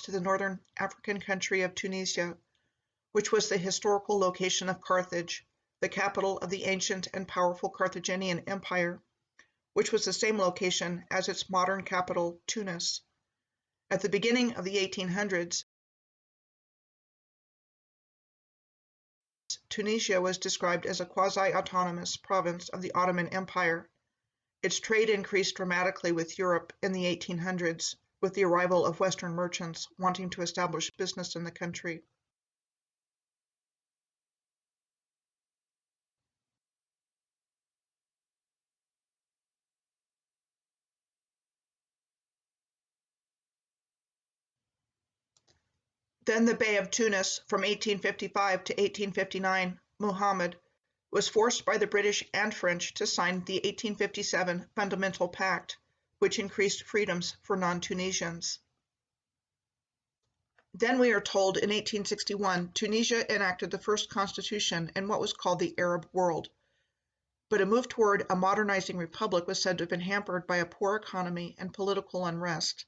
to the northern African country of Tunisia, which was the historical location of Carthage, the capital of the ancient and powerful Carthaginian Empire, which was the same location as its modern capital, Tunis. At the beginning of the 1800s, Tunisia was described as a quasi-autonomous province of the Ottoman Empire. Its trade increased dramatically with Europe in the 1800s, with the arrival of Western merchants wanting to establish business in the country. Then the Bey of Tunis from 1855 to 1859, Muhammad, was forced by the British and French to sign the 1857 Fundamental Pact, which increased freedoms for non-Tunisians. Then we are told in 1861, Tunisia enacted the first constitution in what was called the Arab world. But a move toward a modernizing republic was said to have been hampered by a poor economy and political unrest.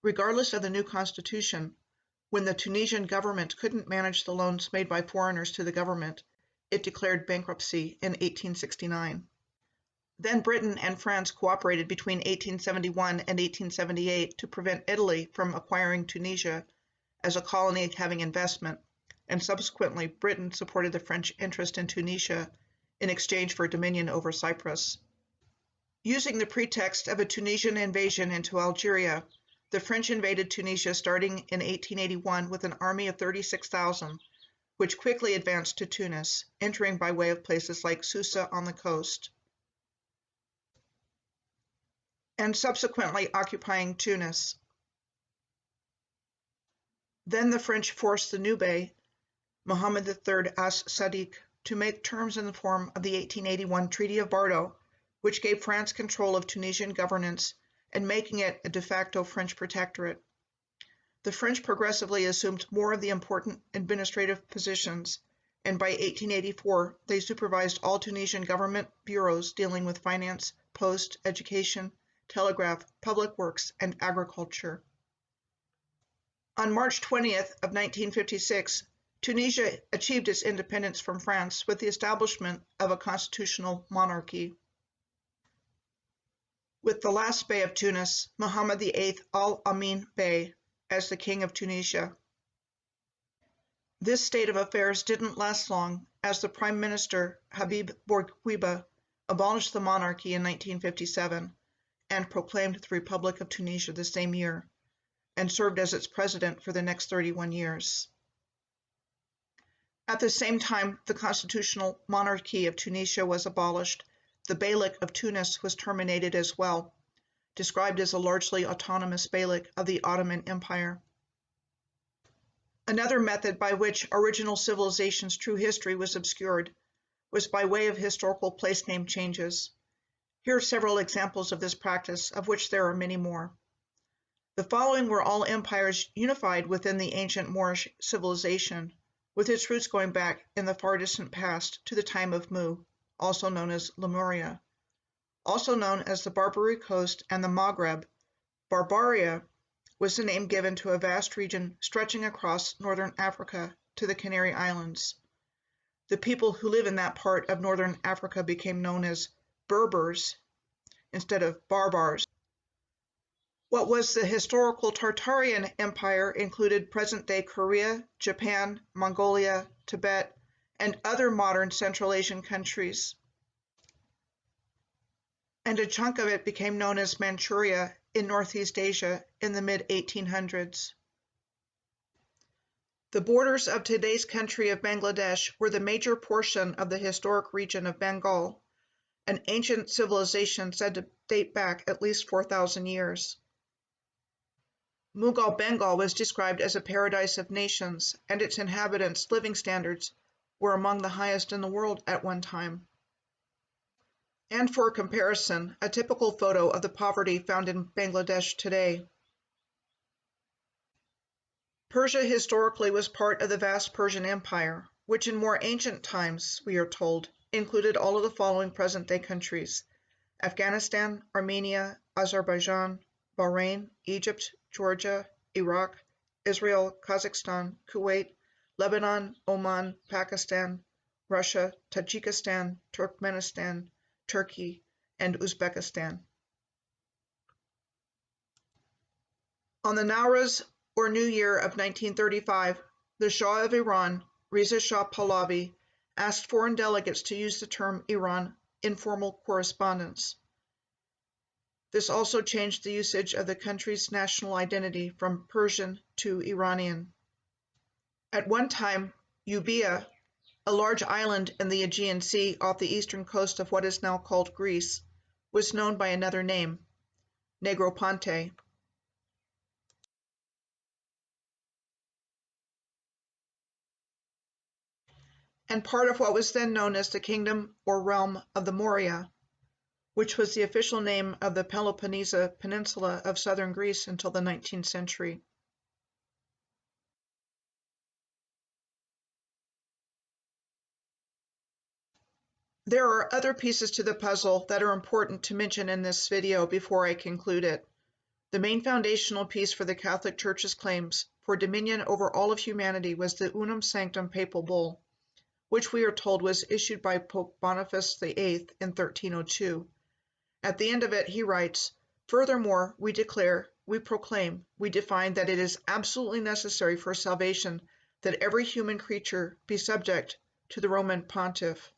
Regardless of the new constitution, when the Tunisian government couldn't manage the loans made by foreigners to the government, it declared bankruptcy in 1869. Then Britain and France cooperated between 1871 and 1878 to prevent Italy from acquiring Tunisia as a colony having investment, and subsequently Britain supported the French interest in Tunisia in exchange for dominion over Cyprus. Using the pretext of a Tunisian invasion into Algeria, the French invaded Tunisia starting in 1881 with an army of 36,000, which quickly advanced to Tunis, entering by way of places like Susa on the coast, and subsequently occupying Tunis. Then the French forced the new Bey, Mohammed III as-Sadiq, to make terms in the form of the 1881 Treaty of Bordeaux, which gave France control of Tunisian governance and making it a de facto French protectorate. The French progressively assumed more of the important administrative positions, and by 1884 they supervised all Tunisian government bureaus dealing with finance, post, education, telegraph, public works, and agriculture. On March 20th of 1956, Tunisia achieved its independence from France with the establishment of a constitutional monarchy. With the last Bey of Tunis, Mohammed VIII Al-Amin Bey, as the King of Tunisia. This state of affairs didn't last long, as the Prime Minister, Habib Bourguiba, abolished the monarchy in 1957 and proclaimed the Republic of Tunisia the same year, and served as its president for the next 31 years. At the same time the constitutional monarchy of Tunisia was abolished, the Beylik of Tunis was terminated as well, described as a largely autonomous Beylik of the Ottoman Empire. Another method by which original civilization's true history was obscured was by way of historical place name changes. Here are several examples of this practice, of which there are many more. The following were all empires unified within the ancient Moorish civilization, with its roots going back in the far distant past to the time of Mu, also known as Lemuria. Also known as the Barbary Coast and the Maghreb, Barbaria was the name given to a vast region stretching across northern Africa to the Canary Islands. The people who live in that part of northern Africa became known as Berbers instead of Barbars. What was the historical Tartarian Empire included present-day Korea, Japan, Mongolia, Tibet, and other modern Central Asian countries. And a chunk of it became known as Manchuria in Northeast Asia in the mid-1800s. The borders of today's country of Bangladesh were the major portion of the historic region of Bengal, an ancient civilization said to date back at least 4,000 years. Mughal Bengal was described as a paradise of nations, and its inhabitants' living standards were among the highest in the world at one time. And for comparison, a typical photo of the poverty found in Bangladesh today. Persia historically was part of the vast Persian Empire, which in more ancient times, we are told, included all of the following present-day countries: Afghanistan, Armenia, Azerbaijan, Bahrain, Egypt, Georgia, Iraq, Israel, Kazakhstan, Kuwait, Lebanon, Oman, Pakistan, Russia, Tajikistan, Turkmenistan, Turkey, and Uzbekistan. On the Nowruz, or New Year of 1935, the Shah of Iran, Reza Shah Pahlavi, asked foreign delegates to use the term Iran informal correspondence. This also changed the usage of the country's national identity from Persian to Iranian. At one time, Euboea, a large island in the Aegean Sea off the eastern coast of what is now called Greece, was known by another name, Negroponte. And part of what was then known as the kingdom or realm of the Morea, which was the official name of the Peloponnese peninsula of southern Greece until the 19th century. There are other pieces to the puzzle that are important to mention in this video before I conclude it. The main foundational piece for the Catholic Church's claims for dominion over all of humanity was the Unum Sanctum Papal Bull, which we are told was issued by Pope Boniface VIII in 1302. At the end of it, he writes, "Furthermore, we declare, we proclaim, we define that it is absolutely necessary for salvation that every human creature be subject to the Roman Pontiff."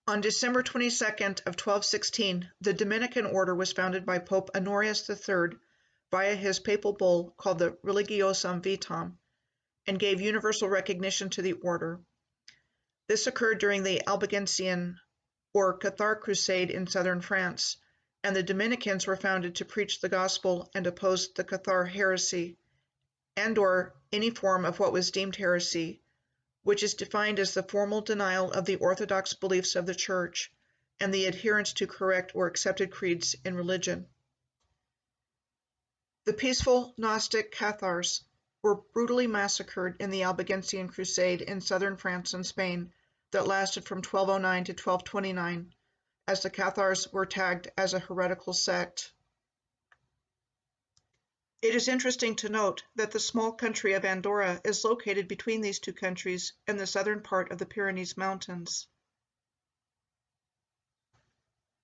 On December 22nd of 1216, the Dominican order was founded by Pope Honorius III via his papal bull called the Religiosum Vitam, and gave universal recognition to the order. This occurred during the Albigensian or Cathar Crusade in southern France, and the Dominicans were founded to preach the gospel and oppose the Cathar heresy, and/or any form of what was deemed heresy, which is defined as the formal denial of the orthodox beliefs of the Church and the adherence to correct or accepted creeds in religion. The peaceful Gnostic Cathars were brutally massacred in the Albigensian Crusade in southern France and Spain that lasted from 1209 to 1229, as the Cathars were tagged as a heretical sect. It is interesting to note that the small country of Andorra is located between these two countries in the southern part of the Pyrenees Mountains,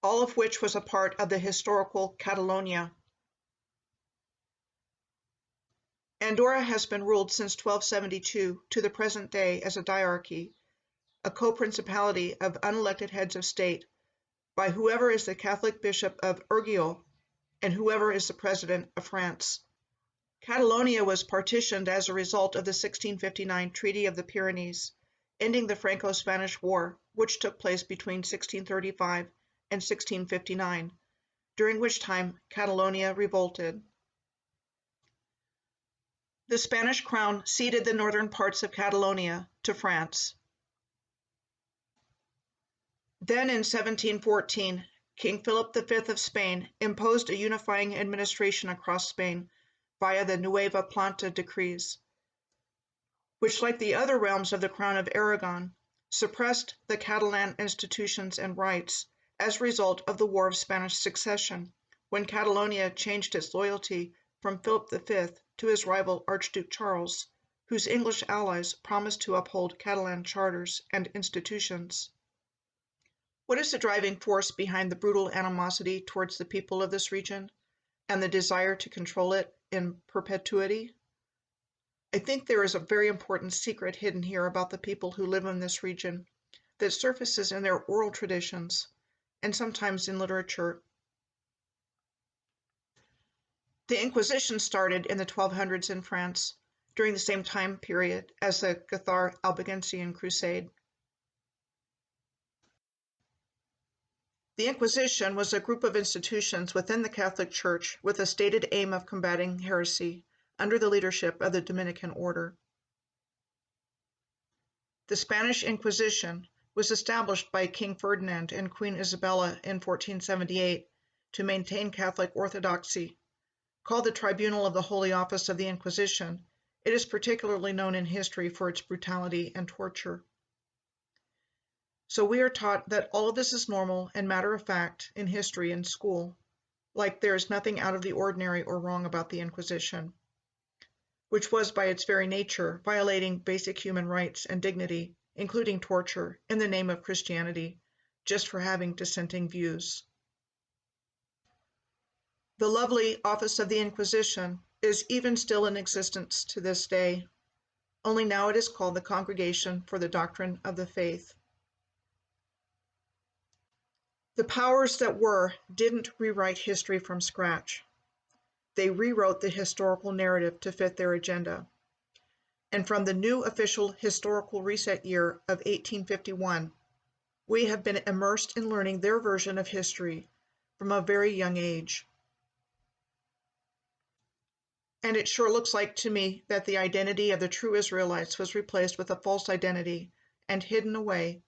all of which was a part of the historical Catalonia. Andorra has been ruled since 1272 to the present day as a diarchy, a co-principality of unelected heads of state, by whoever is the Catholic Bishop of Urgell and whoever is the President of France. Catalonia was partitioned as a result of the 1659 Treaty of the Pyrenees, ending the Franco-Spanish War, which took place between 1635 and 1659, during which time Catalonia revolted. The Spanish crown ceded the northern parts of Catalonia to France. Then in 1714, King Philip V of Spain imposed a unifying administration across Spain via the Nueva Planta decrees, which, like the other realms of the Crown of Aragon, suppressed the Catalan institutions and rights as a result of the War of Spanish Succession, when Catalonia changed its loyalty from Philip V to his rival Archduke Charles, whose English allies promised to uphold Catalan charters and institutions. What is the driving force behind the brutal animosity towards the people of this region and the desire to control it in perpetuity? I think there is a very important secret hidden here about the people who live in this region that surfaces in their oral traditions and sometimes in literature. The Inquisition started in the 1200s in France during the same time period as the Cathar Albigensian Crusade. The Inquisition was a group of institutions within the Catholic Church with a stated aim of combating heresy under the leadership of the Dominican order. The Spanish Inquisition was established by King Ferdinand and Queen Isabella in 1478 to maintain Catholic orthodoxy. Called the Tribunal of the Holy Office of the Inquisition, it is particularly known in history for its brutality and torture. So we are taught that all of this is normal and matter of fact in history in school. like there is nothing out of the ordinary or wrong about the Inquisition, which was by its very nature violating basic human rights and dignity, including torture, in the name of Christianity, just for having dissenting views. The lovely Office of the Inquisition is even still in existence to this day, only now it is called the Congregation for the Doctrine of the Faith. The powers that were didn't rewrite history from scratch. They rewrote the historical narrative to fit their agenda. And from the new official historical reset year of 1851, we have been immersed in learning their version of history from a very young age. And it sure looks like to me that the identity of the true Israelites was replaced with a false identity and hidden away,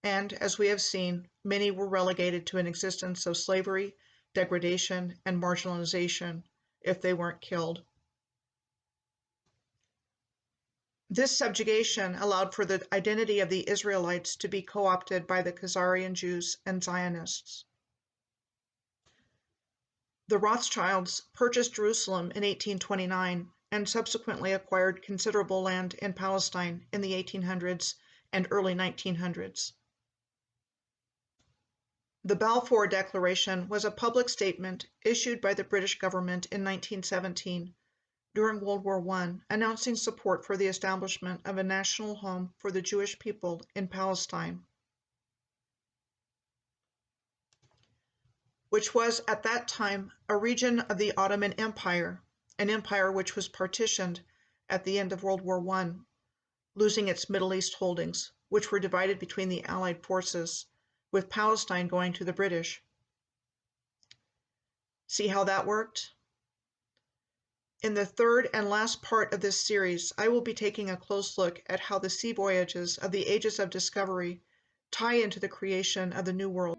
and, as we have seen, many were relegated to an existence of slavery, degradation, and marginalization if they weren't killed. This subjugation allowed for the identity of the Israelites to be co-opted by the Khazarian Jews and Zionists. The Rothschilds purchased Jerusalem in 1829 and subsequently acquired considerable land in Palestine in the 1800s and early 1900s. The Balfour Declaration was a public statement issued by the British government in 1917 during World War I, announcing support for the establishment of a national home for the Jewish people in Palestine, which was at that time a region of the Ottoman Empire, an empire which was partitioned at the end of World War I, losing its Middle East holdings, which were divided between the Allied forces, with Palestine going to the British. See how that worked? In the third and last part of this series, I will be taking a close look at how the sea voyages of the ages of discovery tie into the creation of the New World.